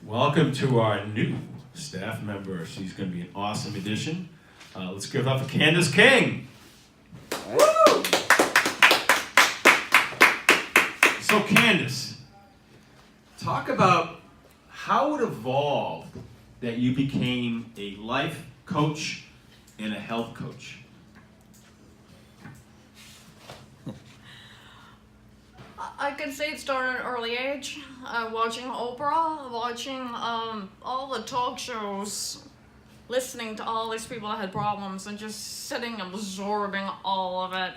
Welcome to our new staff member. She's going to be an awesome addition. Let's give it up for Candace King. Woo! So Candace, talk about how it evolved that you became a life coach and a health coach. I could say it started at an early age, watching Oprah, watching all the talk shows, listening to all these people that had problems, and just sitting absorbing all of it.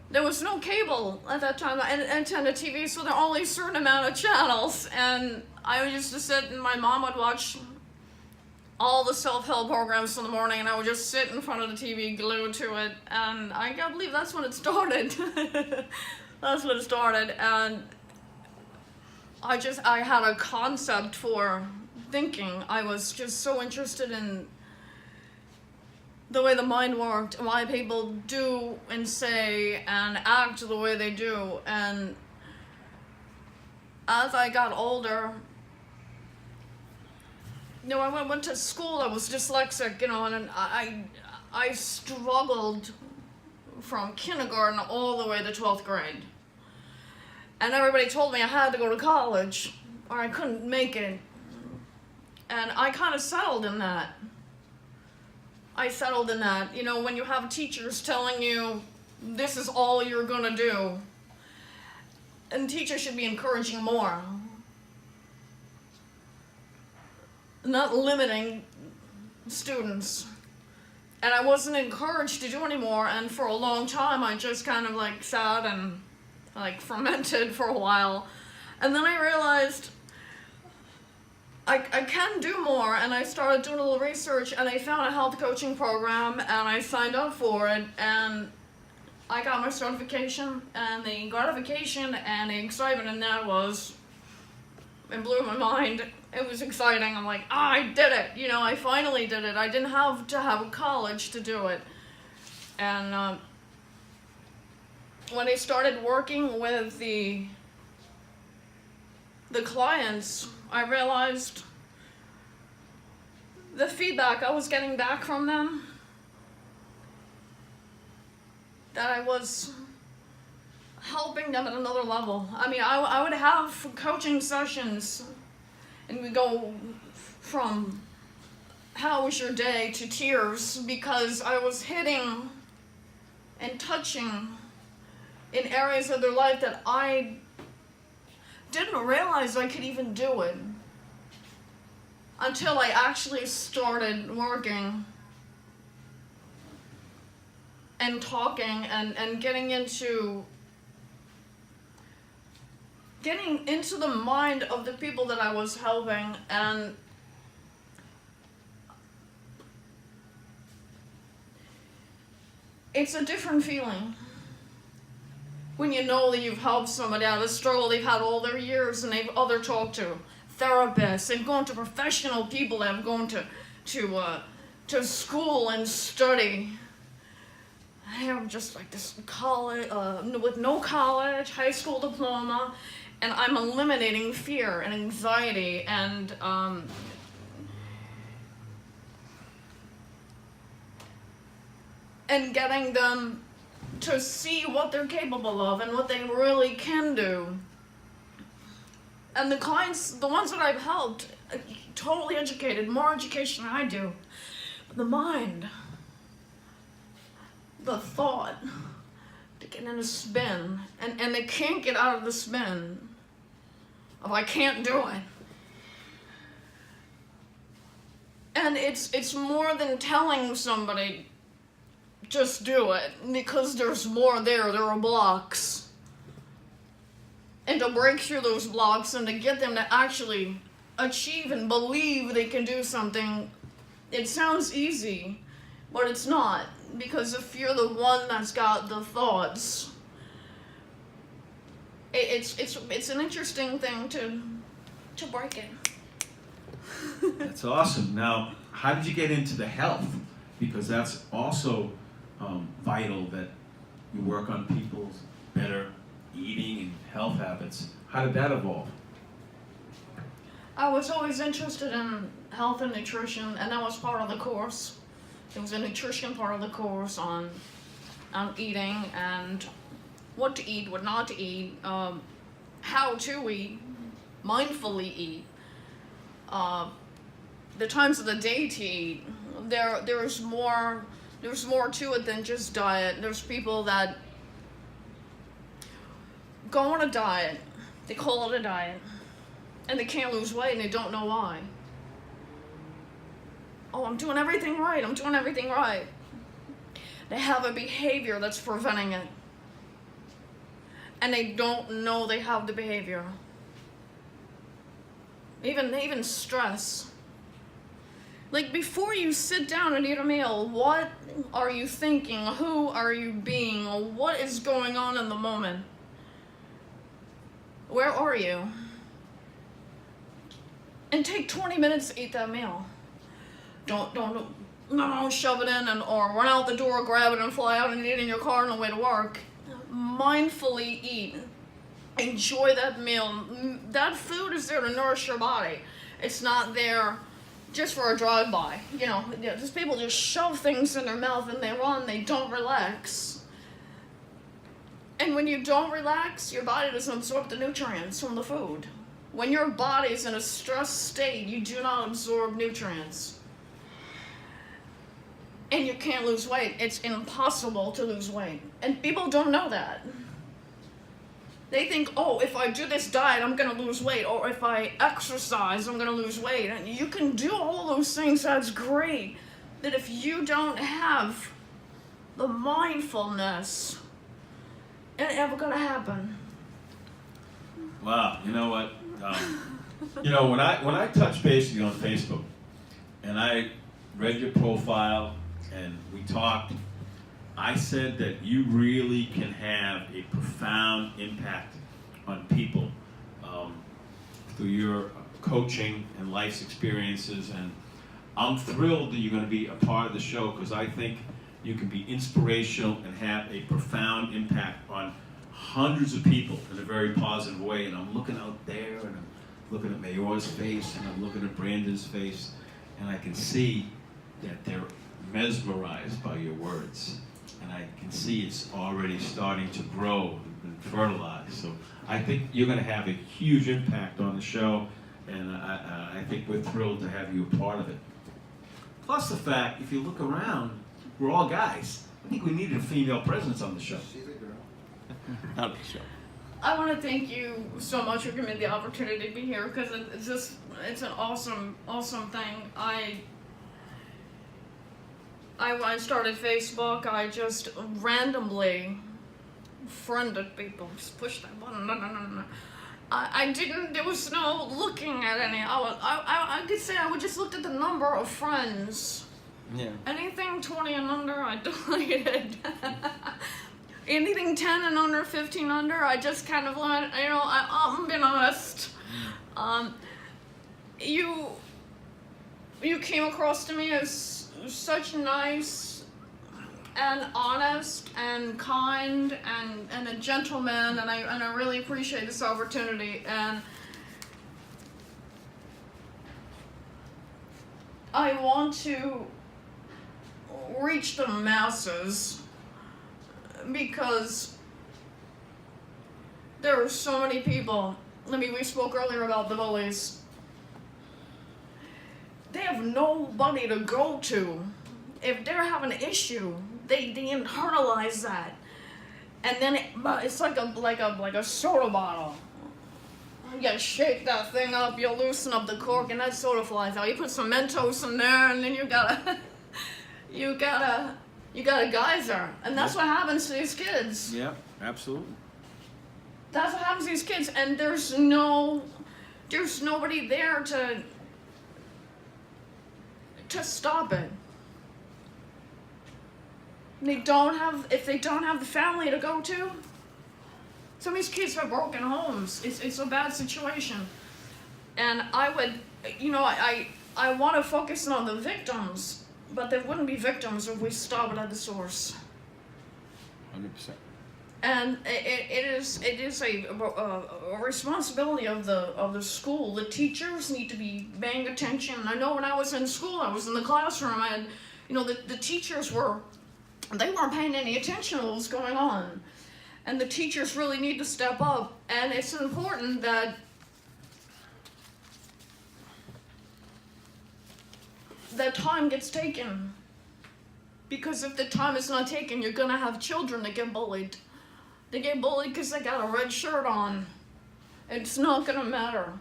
There was no cable at that time, and antenna TV, so there were only a certain amount of channels, and I used to sit, and my mom would watch all the self-help programs in the morning, and I would just sit in front of the TV glued to it, and I can't believe that's when it started. That's when it started, and I had a concept for thinking. I was just so interested in the way the mind worked, and why people do and say and act the way they do, and as I got older, I went to school, I was dyslexic, and I struggled from kindergarten all the way to 12th grade. And everybody told me I had to go to college, or I couldn't make it. And I kind of settled in that. When you have teachers telling you, this is all you're gonna do. And teachers should be encouraging more. Not limiting students. And I wasn't encouraged to do anymore, and for a long time I just kind of sat and fermented for a while. And then I realized I can do more, and I started doing a little research, and I found a health coaching program, and I signed up for it, and I got my certification, and the gratification and the excitement in that it blew my mind. It was exciting. I'm like, I did it. I finally did it. I didn't have to have a college to do it. And when I started working with the clients, I realized the feedback I was getting back from them, that I was helping them at another level. I would have coaching sessions, and we go from how was your day to tears, because I was hitting and touching in areas of their life that I didn't realize I could even do it until I actually started working and talking and getting into the mind of the people that I was helping. And it's a different feeling when you know that you've helped somebody out of a struggle they've had all their years, and they've talked to therapists and gone to professional people that have gone to school and study. I am just this college, with no college, high school diploma, and I'm eliminating fear and anxiety and getting them to see what they're capable of and what they really can do. And the clients, the ones that I've helped, totally educated, more education than I do. But the mind, the thought, to get in a spin, and they can't get out of the spin of I can't do it. And it's more than telling somebody just do it, because there's more there are blocks. And to break through those blocks and to get them to actually achieve and believe they can do something, it sounds easy, but it's not. Because if you're the one that's got the thoughts, it's an interesting thing to break it. That's awesome. Now, how did you get into the health? Because that's also vital, that you work on people's better eating and health habits. How did that evolve? I was always interested in health and nutrition, and that was part of the course. There was a nutrition part of the course on eating and what to eat, what not to eat, how to eat, mindfully eat, the times of the day to eat. There's more to it than just diet. There's people that go on a diet, they call it a diet, and they can't lose weight and they don't know why. Oh, I'm doing everything right, I'm doing everything right. They have a behavior that's preventing it. And they don't know they have the behavior. Even stress. Like, before you sit down and eat a meal, what are you thinking? Who are you being? What is going on in the moment? Where are you? And take 20 minutes to eat that meal. Don't shove it in or run out the door, grab it and fly out and eat it in your car on the way to work. Mindfully eat. Enjoy that meal. That food is there to nourish your body. It's not there just for a drive-by. You know, just people just shove things in their mouth and they run, they don't relax. And when you don't relax, your body doesn't absorb the nutrients from the food. When your body's in a stressed state, you do not absorb nutrients. And you can't lose weight. It's impossible to lose weight. And people don't know that. They think, oh, if I do this diet, I'm going to lose weight. Or if I exercise, I'm going to lose weight. And you can do all those things, that's great. But if you don't have the mindfulness, it ain't ever going to happen. Wow, you know what? When I touched base with you on Facebook, and I read your profile, and we talked, I said that you really can have a profound impact on people through your coaching and life's experiences, and I'm thrilled that you're going to be a part of the show because I think you can be inspirational and have a profound impact on hundreds of people in a very positive way. And I'm looking out there, and I'm looking at Mayor's face, and I'm looking at Brandon's face, and I can see that they're mesmerized by your words. And I can see it's already starting to grow and fertilize. So I think you're going to have a huge impact on the show, and I think we're thrilled to have you a part of it. Plus the fact, if you look around, we're all guys. I think we needed a female presence on the show. She's a girl. Not the show. I want to thank you so much for giving me the opportunity to be here because it's an awesome thing. When I started Facebook, I just randomly friended people. Just push that button. No. I didn't. There was no looking at any. I could say I would just looked at the number of friends. Yeah. Anything 20 and under, I deleted. Anything 10 and under, 15 under, I just kind of let, I'm being honest. You came across to me as such nice and honest and kind and a gentleman, and I really appreciate this opportunity. And I want to reach the masses because there are so many people. We spoke earlier about the bullies. They have nobody to go to. If they're having an issue, they internalize that, and then it's like a soda bottle. You shake that thing up, you loosen up the cork, and that soda flies out. You put some Mentos in there, and then you got a geyser, and that's what happens to these kids. Yeah, absolutely. That's what happens to these kids, and there's nobody there to stop it. If they don't have the family to go to, some of these kids have broken homes. It's a bad situation, and I want to focus on the victims, but there wouldn't be victims if we stop it at the source. 100%. And it is a responsibility of the school. The teachers need to be paying attention. I know when I was in school, I was in the classroom, and the teachers weren't paying any attention to what was going on, and the teachers really need to step up. And it's important that time gets taken, because if the time is not taken, you're gonna have children that get bullied. They get bullied because they got a red shirt on. It's not gonna matter.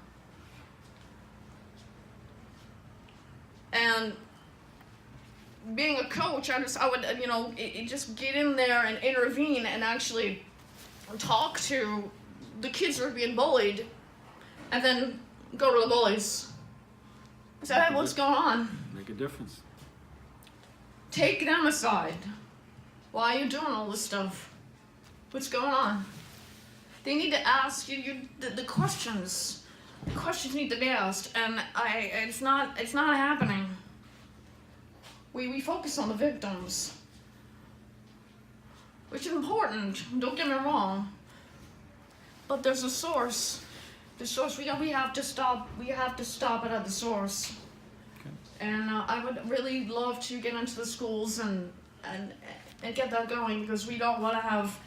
And being a coach, I would, just get in there and intervene and actually talk to the kids who are being bullied, and then go to the bullies. Say, hey, what's going on? Make a difference. Take them aside. Why are you doing all this stuff? What's going on? They need to ask you the questions. The questions need to be asked, and it's not happening. We focus on the victims, which is important. Don't get me wrong. But there's a source. The source we have to stop. We have to stop it at the source. Okay. And I would really love to get into the schools and get that going, because we don't want to have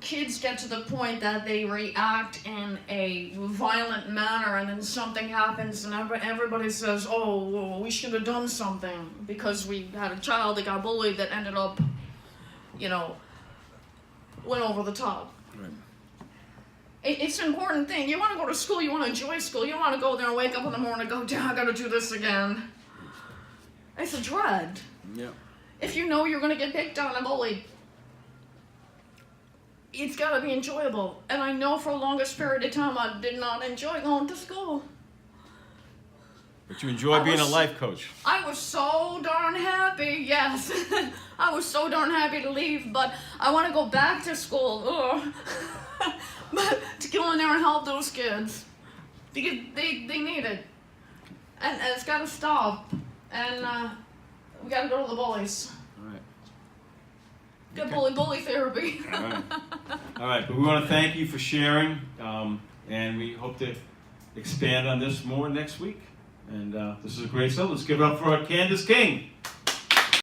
kids get to the point that they react in a violent manner, and then something happens and everybody says, oh, well, we should have done something because we had a child that got bullied that ended up, went over the top. Right. It's an important thing. You want to go to school, you want to enjoy school. You don't want to go there and wake up in the morning and go, damn, I got to do this again. It's a dread. Yeah. If you know you're going to get picked on and bullied, it's got to be enjoyable. And I know for the longest period of time I did not enjoy going to school. But you enjoy being a life coach. I was so darn happy, yes. I was so darn happy to leave, but I want to go back to school. But to go in there and help those kids. Because they need it. And it's got to stop. And we got to go to the bullies. All right. Good Okay. bully therapy. All right. All right, but we want to thank you for sharing, and we hope to expand on this more next week. And this is a great show. Let's give it up for Candace King.